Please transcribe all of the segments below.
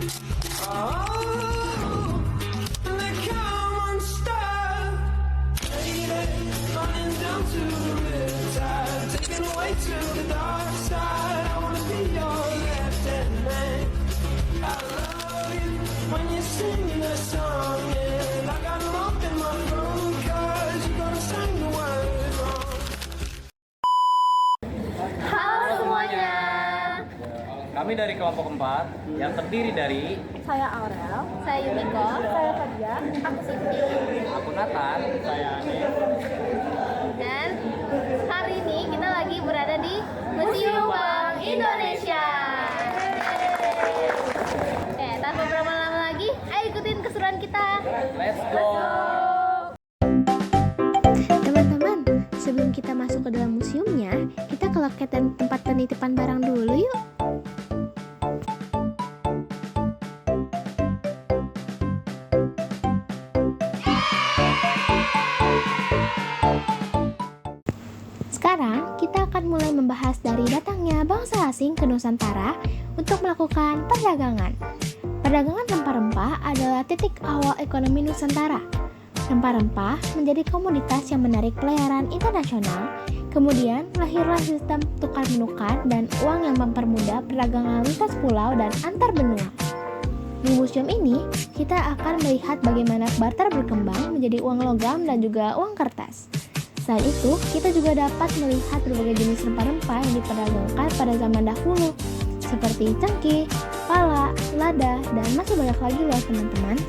Oh, they come unstuck. Lady, running down to the riptide, taken away to the dark side. I wanna be your left-hand man. I love you when you sing that song, and I got locked in my room 'cause you're gonna sing the words wrong. Halo semuanya. Kami dari kelompok 4 yang terdiri dari Saya Aurel, saya Yumiko, saya Fadia, aku Siti. aku Nathan, saya Ane. Dan hari ini kita lagi berada di Museum Bank Indonesia. Tanpa berlama-lama lagi, ayo ikutin keseruan kita. Let's go. Teman-teman, sebelum kita masuk ke dalam museumnya, kita ke loket dan tempat penitipan barang dulu yuk. Sekarang kita akan mulai membahas dari datangnya bangsa asing ke Nusantara untuk melakukan perdagangan. Perdagangan rempah-rempah adalah titik awal ekonomi Nusantara. Rempah-rempah menjadi komoditas yang menarik pelayaran internasional. Kemudian lahirlah sistem tukar-menukar dan uang yang mempermudah perdagangan lintas pulau dan antar benua. Di museum ini, kita akan melihat bagaimana barter berkembang menjadi uang logam dan juga uang kertas. Selain itu, kita juga dapat melihat berbagai jenis rempah-rempah yang diperdagangkan pada zaman dahulu, seperti cengkeh, pala, lada, dan masih banyak lagi loh teman-teman.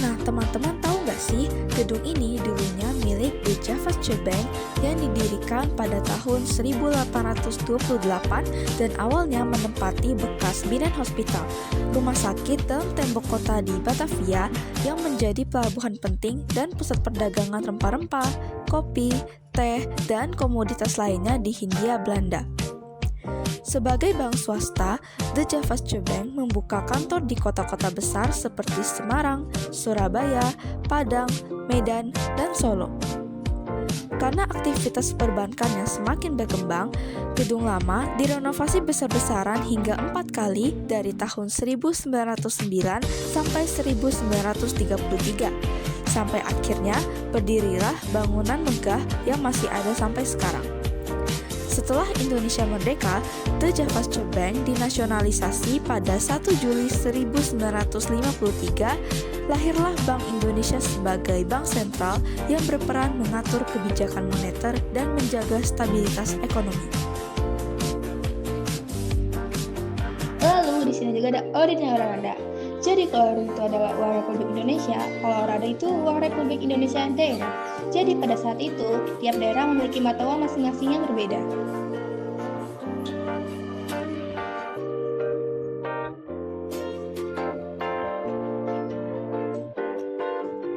Nah, teman-teman tahu nggak sih, gedung ini dulunya milik The Java's Bank yang didirikan pada tahun 1828 dan awalnya menempati bekas Biren Hospital, rumah sakit dalam tembok kota di Batavia yang menjadi pelabuhan penting dan pusat perdagangan rempah-rempah, kopi, teh, dan komoditas lainnya di Hindia Belanda. Sebagai bank swasta, The Java's Bank membuka kantor di kota-kota besar seperti Semarang, Surabaya, Padang, Medan, dan Solo. Karena aktivitas perbankan yang semakin berkembang, gedung lama direnovasi besar-besaran hingga 4 kali dari tahun 1909 sampai 1933. Sampai akhirnya berdirilah bangunan megah yang masih ada sampai sekarang. Setelah Indonesia merdeka, The Java's Bank dinasionalisasi pada 1 Juli 1953, lahirlah Bank Indonesia sebagai bank sentral yang berperan mengatur kebijakan moneter dan menjaga stabilitas ekonomi. Lalu di sini juga ada ordinary rada. Jadi kalau itu adalah uang Republik Indonesia, kalau rada itu uang Republik Indonesia daerah. Jadi pada saat itu, tiap daerah memiliki mata uang masing-masing yang berbeda.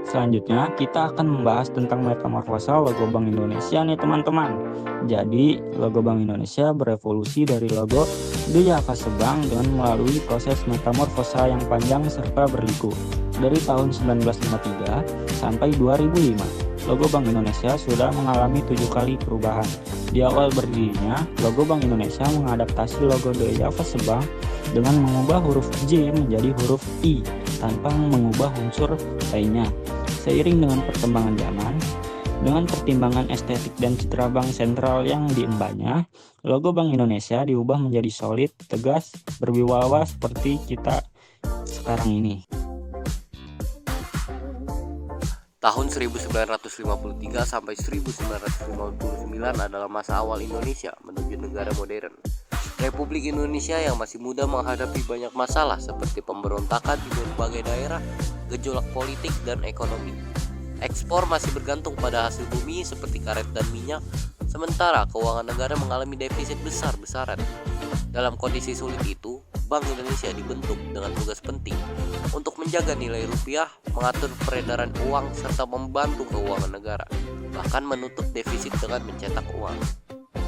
Selanjutnya, kita akan membahas tentang metamorfosa logo Bank Indonesia nih teman-teman. Jadi, logo Bank Indonesia berevolusi dari logo The Java's Bank dengan melalui proses metamorfosa yang panjang serta berliku. Dari tahun 1953 sampai 2005, logo Bank Indonesia sudah mengalami 7 kali perubahan. Di awal berdirinya, logo Bank Indonesia mengadaptasi logo The Java's Bank dengan mengubah huruf J menjadi huruf I tanpa mengubah unsur lainnya. Seiring dengan perkembangan zaman, dengan pertimbangan estetik dan citra bank sentral yang diembannya, logo Bank Indonesia diubah menjadi solid, tegas, berwibawa seperti kita sekarang ini. Tahun 1953 sampai 1959 adalah masa awal Indonesia menuju negara modern. Republik Indonesia yang masih muda menghadapi banyak masalah seperti pemberontakan di berbagai daerah, gejolak politik dan ekonomi. Ekspor masih bergantung pada hasil bumi seperti karet dan minyak, sementara keuangan negara mengalami defisit besar-besaran. Dalam kondisi sulit itu, Bank Indonesia dibentuk dengan tugas penting untuk menjaga nilai rupiah, mengatur peredaran uang, serta membantu keuangan negara, bahkan menutup defisit dengan mencetak uang.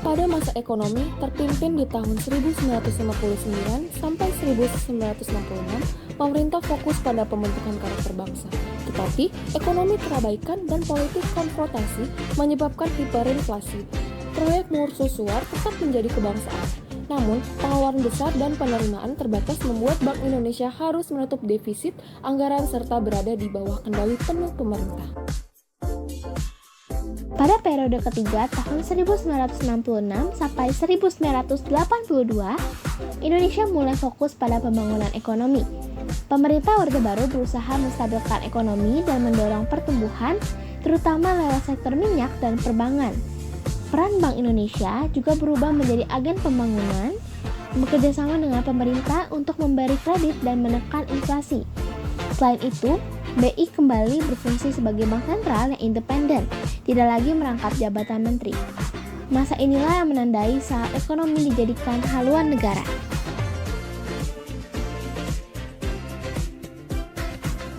Pada masa ekonomi terpimpin di tahun 1959 sampai 1966, pemerintah fokus pada pembentukan karakter bangsa. Tetapi, ekonomi terabaikan dan politik konfrontasi menyebabkan hiperinflasi. Proyek mercusuar tetap menjadi kebangsaan. Namun, pengeluaran besar dan penerimaan terbatas membuat Bank Indonesia harus menutup defisit anggaran serta berada di bawah kendali penuh pemerintah. Pada periode ketiga tahun 1966 sampai 1982, Indonesia mulai fokus pada pembangunan ekonomi. Pemerintah Orde Baru berusaha menstabilkan ekonomi dan mendorong pertumbuhan, terutama lewat sektor minyak dan perbankan. Peran Bank Indonesia juga berubah menjadi agen pembangunan, bekerjasama dengan pemerintah untuk memberi kredit dan menekan inflasi. Selain itu, BI kembali berfungsi sebagai bank sentral yang independen, tidak lagi merangkap jabatan menteri. Masa inilah yang menandai saat ekonomi dijadikan haluan negara.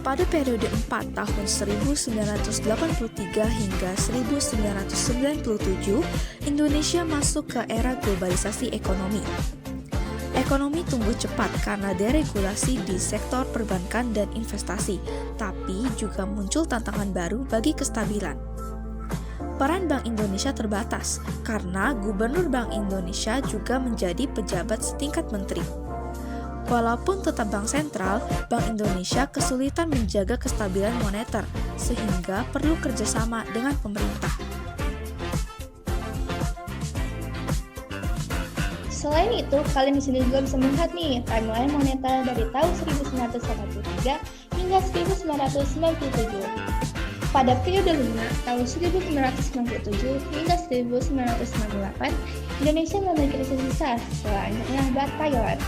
Pada periode 4 tahun 1983 hingga 1997, Indonesia masuk ke era globalisasi ekonomi. Ekonomi tumbuh cepat karena deregulasi di sektor perbankan dan investasi, tapi juga muncul tantangan baru bagi kestabilan. Peran Bank Indonesia terbatas karena Gubernur Bank Indonesia juga menjadi pejabat setingkat menteri. Walaupun tetap bank sentral, Bank Indonesia kesulitan menjaga kestabilan moneter, sehingga perlu kerjasama dengan pemerintah. Selain itu, kalian di sini juga bisa melihat nih timeline moneter dari tahun 1983 hingga 1997. Pada periode 5 tahun 1997 hingga 1998, Indonesia memiliki krisis besar selanjutnya adalah Thailand.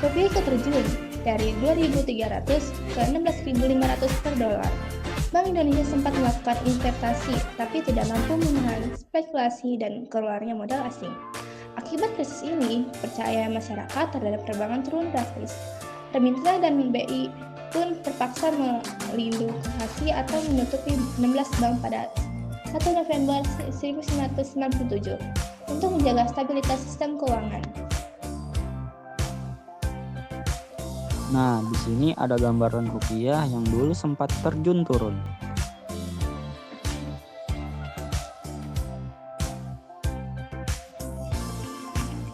Rupiah terjun dari 2.300 ke 16.500 per dolar. Bank Indonesia sempat melakukan investasi, tapi tidak mampu menahan spekulasi dan keluarnya modal asing. Akibat krisis ini, percaya masyarakat terhadap perbankan turun drastis. Pemerintah dan BI pun terpaksa melindungi atau menutupi 16 bank pada 1 November 1997 untuk menjaga stabilitas sistem keuangan. Nah, di sini ada gambaran rupiah yang dulu sempat terjun turun.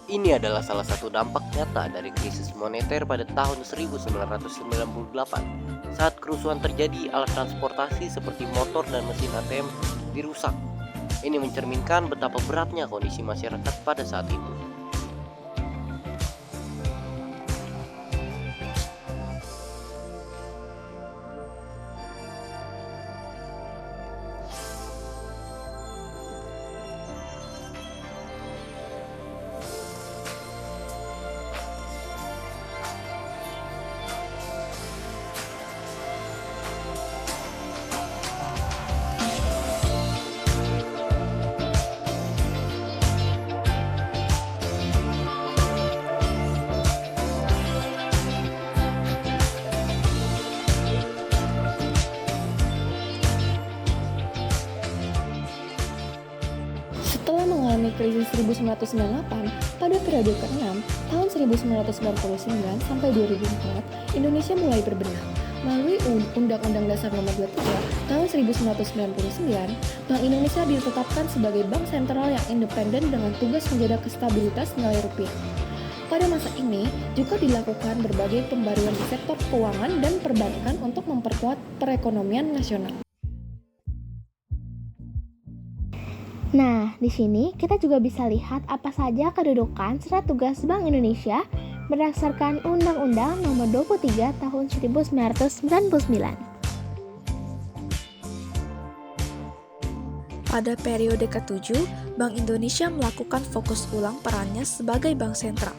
Ini adalah salah satu dampak nyata dari krisis moneter pada tahun 1998. Saat kerusuhan terjadi, alat transportasi seperti motor dan mesin ATM dirusak. Ini mencerminkan betapa beratnya kondisi masyarakat pada saat itu. Setelah mengalami krisis 1998, pada periode ke-6, tahun 1999 sampai 2004, Indonesia mulai berbenah. Melalui Undang-Undang Dasar Nomor 23 tahun 1999, Bank Indonesia ditetapkan sebagai bank sentral yang independen dengan tugas menjaga stabilitas nilai rupiah. Pada masa ini, juga dilakukan berbagai pembaruan di sektor keuangan dan perbankan untuk memperkuat perekonomian nasional. Nah, di sini kita juga bisa lihat apa saja kedudukan serta tugas Bank Indonesia berdasarkan Undang-Undang Nomor 23 Tahun 1999. Pada periode ke-7, Bank Indonesia melakukan fokus ulang perannya sebagai bank sentral.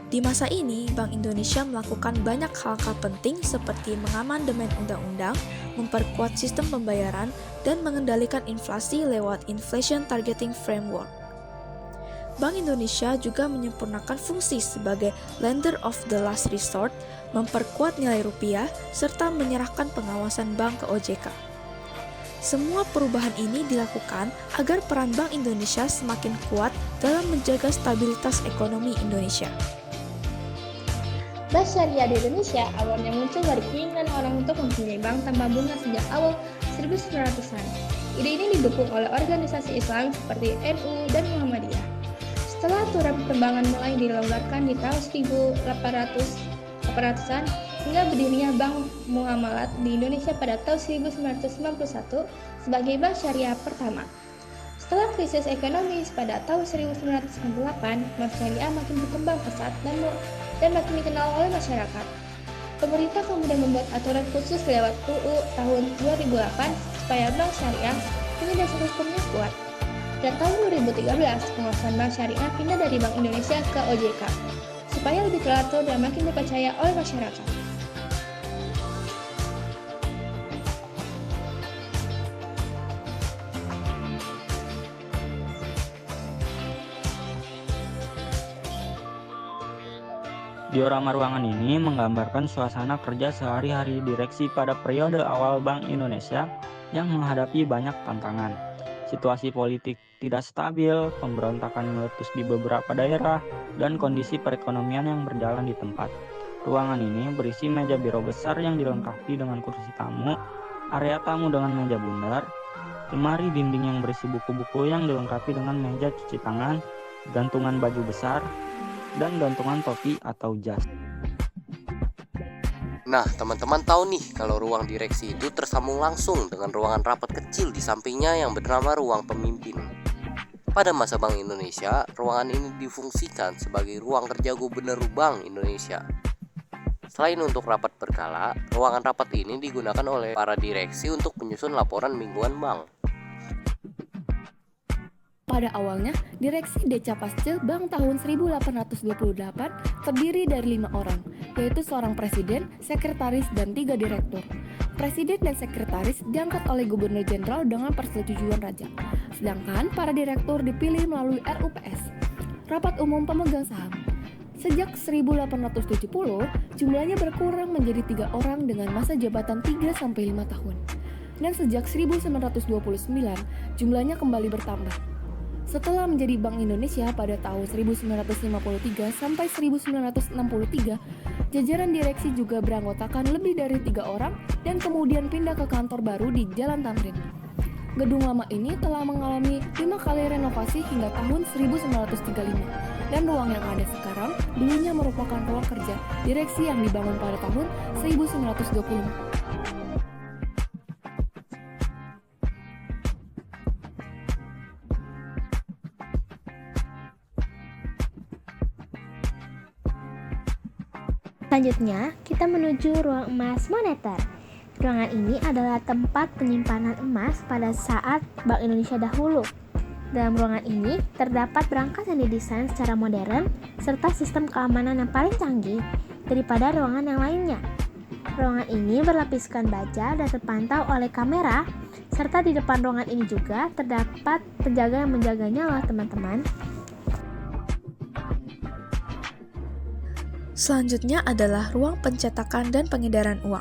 Di masa ini, Bank Indonesia melakukan banyak hal-hal penting seperti mengamandemen undang-undang, memperkuat sistem pembayaran, dan mengendalikan inflasi lewat Inflation Targeting Framework. Bank Indonesia juga menyempurnakan fungsi sebagai lender of the last resort, memperkuat nilai rupiah, serta menyerahkan pengawasan bank ke OJK. Semua perubahan ini dilakukan agar peran Bank Indonesia semakin kuat dalam menjaga stabilitas ekonomi Indonesia. Bank Syariah di Indonesia awalnya muncul dari keinginan orang untuk mempunyai bank tanpa bunga sejak awal 1900-an. Ide ini didukung oleh organisasi Islam seperti NU dan Muhammadiyah. Setelah aturan perbankan mulai dilonggarkan di tahun 1800-an hingga berdirinya Bank Muamalat di Indonesia pada tahun 1991 sebagai bank syariah pertama. Setelah krisis ekonomi pada tahun 1998, bank syariah makin berkembang pesat dan makin dikenal oleh masyarakat. Pemerintah kemudian membuat aturan khusus lewat UU tahun 2008 supaya bank syariah punya dasar hukumnya kuat. Dan tahun 2013, penguasaan bank syariah pindah dari Bank Indonesia ke OJK, supaya lebih teratur dan makin dipercaya oleh masyarakat. Diorama ruangan ini menggambarkan suasana kerja sehari-hari direksi pada periode awal Bank Indonesia yang menghadapi banyak tantangan. Situasi politik tidak stabil, pemberontakan meletus di beberapa daerah, dan kondisi perekonomian yang berjalan di tempat. Ruangan ini berisi meja biro besar yang dilengkapi dengan kursi tamu, area tamu dengan meja bundar, lemari dinding yang berisi buku-buku yang dilengkapi dengan meja cuci tangan, gantungan baju besar, dan gantungan topi atau jas. Nah, teman-teman tahu nih kalau ruang direksi itu tersambung langsung dengan ruangan rapat kecil di sampingnya yang bernama ruang pemimpin. Pada masa Bank Indonesia, ruangan ini difungsikan sebagai ruang kerja Gubernur Bank Indonesia. Selain untuk rapat berkala, ruangan rapat ini digunakan oleh para direksi untuk menyusun laporan mingguan bank. Pada awalnya, Direksi Decapasce Bank tahun 1828 terdiri dari 5 orang, yaitu seorang presiden, sekretaris, dan 3 direktur. Presiden dan sekretaris diangkat oleh Gubernur Jenderal dengan persetujuan raja, sedangkan para direktur dipilih melalui RUPS, Rapat Umum Pemegang Saham. Sejak 1870, jumlahnya berkurang menjadi 3 orang dengan masa jabatan 3-5 tahun. Dan sejak 1929, jumlahnya kembali bertambah. Setelah menjadi Bank Indonesia pada tahun 1953 sampai 1963, jajaran direksi juga beranggotakan lebih dari 3 orang dan kemudian pindah ke kantor baru di Jalan Tamrin. Gedung lama ini telah mengalami 5 kali renovasi hingga tahun 1935, dan ruang yang ada sekarang dulunya merupakan ruang kerja direksi yang dibangun pada tahun 1920. Selanjutnya, kita menuju ruang emas moneter. Ruangan ini adalah tempat penyimpanan emas pada saat Bank Indonesia dahulu. Dalam ruangan ini, terdapat berangkas yang didesain secara modern serta sistem keamanan yang paling canggih daripada ruangan yang lainnya. Ruangan ini berlapiskan baja dan terpantau oleh kamera, serta di depan ruangan ini juga terdapat penjaga yang menjaganya loh teman-teman. Selanjutnya adalah ruang pencetakan dan pengedaran uang.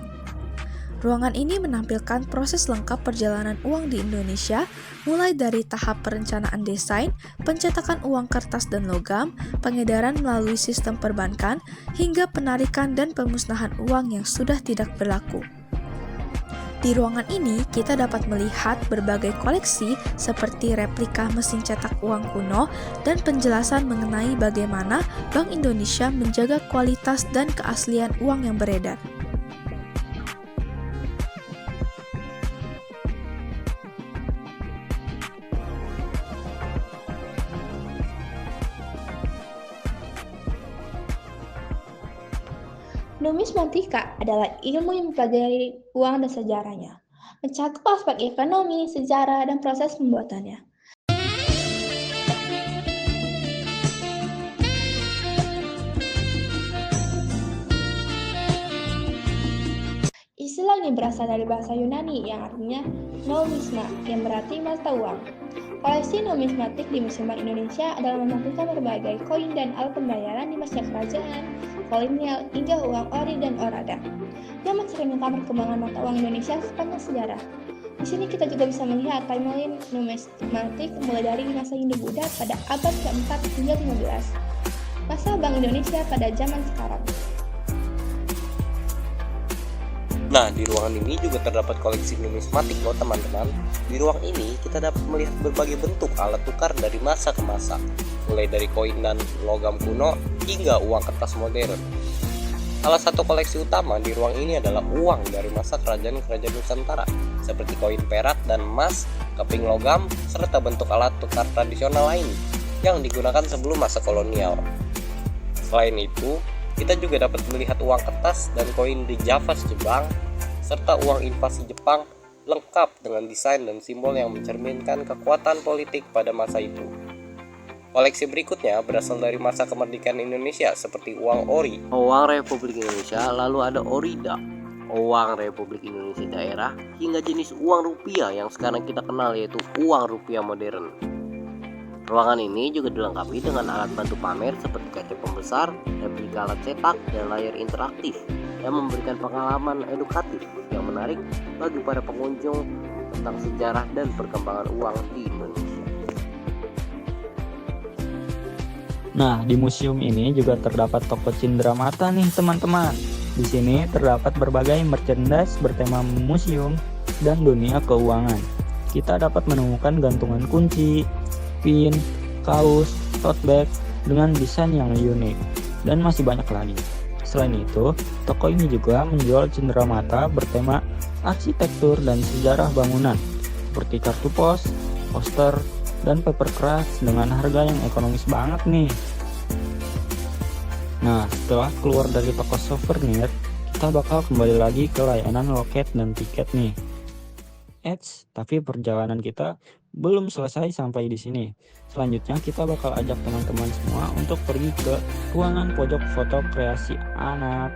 Ruangan ini menampilkan proses lengkap perjalanan uang di Indonesia, mulai dari tahap perencanaan desain, pencetakan uang kertas dan logam, pengedaran melalui sistem perbankan, hingga penarikan dan pemusnahan uang yang sudah tidak berlaku. Di ruangan ini, kita dapat melihat berbagai koleksi seperti replika mesin cetak uang kuno dan penjelasan mengenai bagaimana Bank Indonesia menjaga kualitas dan keaslian uang yang beredar. Numismatika adalah ilmu yang mempelajari uang dan sejarahnya, mencakup aspek ekonomi, sejarah, dan proses pembuatannya. Istilah ini berasal dari bahasa Yunani yang artinya nomisma, yang berarti mata uang. Koleksi numismatik di Museum Bank Indonesia adalah menampilkan berbagai koin dan alat pembayaran di masa kerajaan, kolonial, hingga uang ori dan orada, yang mencerminkan perkembangan mata uang Indonesia sepanjang sejarah. Di sini kita juga bisa melihat timeline numismatik mulai dari masa Hindu-Buddha pada abad ke-4 hingga 15, masa Bank Indonesia pada zaman sekarang. Nah, di ruangan ini juga terdapat koleksi numismatik loh teman-teman. Di ruang ini kita dapat melihat berbagai bentuk alat tukar dari masa ke masa, mulai dari koin dan logam kuno hingga uang kertas modern. Salah satu koleksi utama di ruang ini adalah uang dari masa kerajaan-kerajaan Nusantara, seperti koin perak dan emas, keping logam, serta bentuk alat tukar tradisional lain yang digunakan sebelum masa kolonial. Selain itu, kita juga dapat melihat uang kertas dan koin di Javas Jepang, serta uang invasi Jepang lengkap dengan desain dan simbol yang mencerminkan kekuatan politik pada masa itu. Koleksi berikutnya berasal dari masa kemerdekaan Indonesia seperti uang ori, uang Republik Indonesia, lalu ada orida, uang Republik Indonesia daerah, hingga jenis uang rupiah yang sekarang kita kenal yaitu uang rupiah modern. Ruangan ini juga dilengkapi dengan alat bantu pamer seperti kaca pembesar, replika alat cetak, dan layar interaktif yang memberikan pengalaman edukatif yang menarik bagi para pengunjung tentang sejarah dan perkembangan uang di Indonesia. Nah, di museum ini juga terdapat toko Cindramata nih teman-teman. Di sini terdapat berbagai merchandise bertema museum dan dunia keuangan. Kita dapat menemukan gantungan kunci, pin, kaos, tote bag dengan desain yang unik, dan masih banyak lagi. Selain itu, toko ini juga menjual cenderamata bertema arsitektur dan sejarah bangunan, seperti kartu pos, poster, dan paper craft dengan harga yang ekonomis banget nih. Nah, setelah keluar dari toko souvenir, kita bakal kembali lagi ke layanan loket dan tiket nih. Tapi perjalanan kita belum selesai sampai di sini. Selanjutnya kita bakal ajak teman-teman semua untuk pergi ke ruangan pojok foto kreasi anak.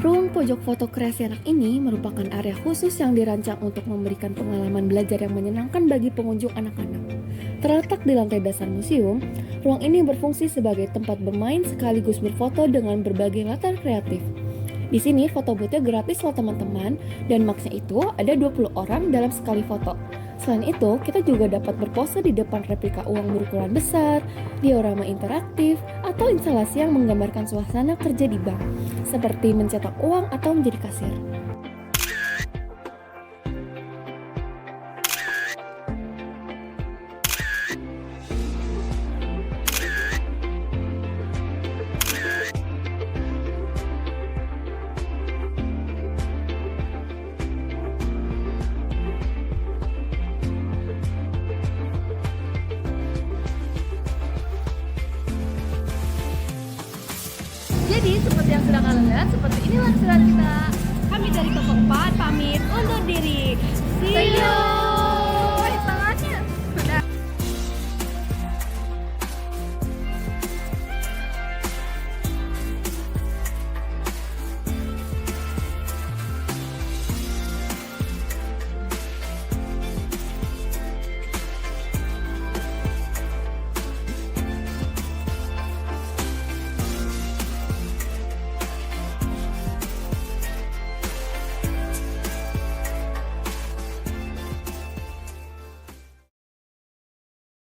Ruang pojok foto kreasi anak ini merupakan area khusus yang dirancang untuk memberikan pengalaman belajar yang menyenangkan bagi pengunjung anak-anak. Terletak di lantai dasar museum, ruang ini berfungsi sebagai tempat bermain sekaligus berfoto dengan berbagai latar kreatif. Di sini foto boothnya gratis loh teman-teman, dan maksnya itu ada 20 orang dalam sekali foto. Selain itu, kita juga dapat berpose di depan replika uang berukuran besar, diorama interaktif, atau instalasi yang menggambarkan suasana kerja di bank, seperti mencetak uang atau menjadi kasir. Jadi seperti yang sudah kalian lihat, seperti inilah keseruan kita. Kami dari Kelompok 4 pamit undur diri. See you!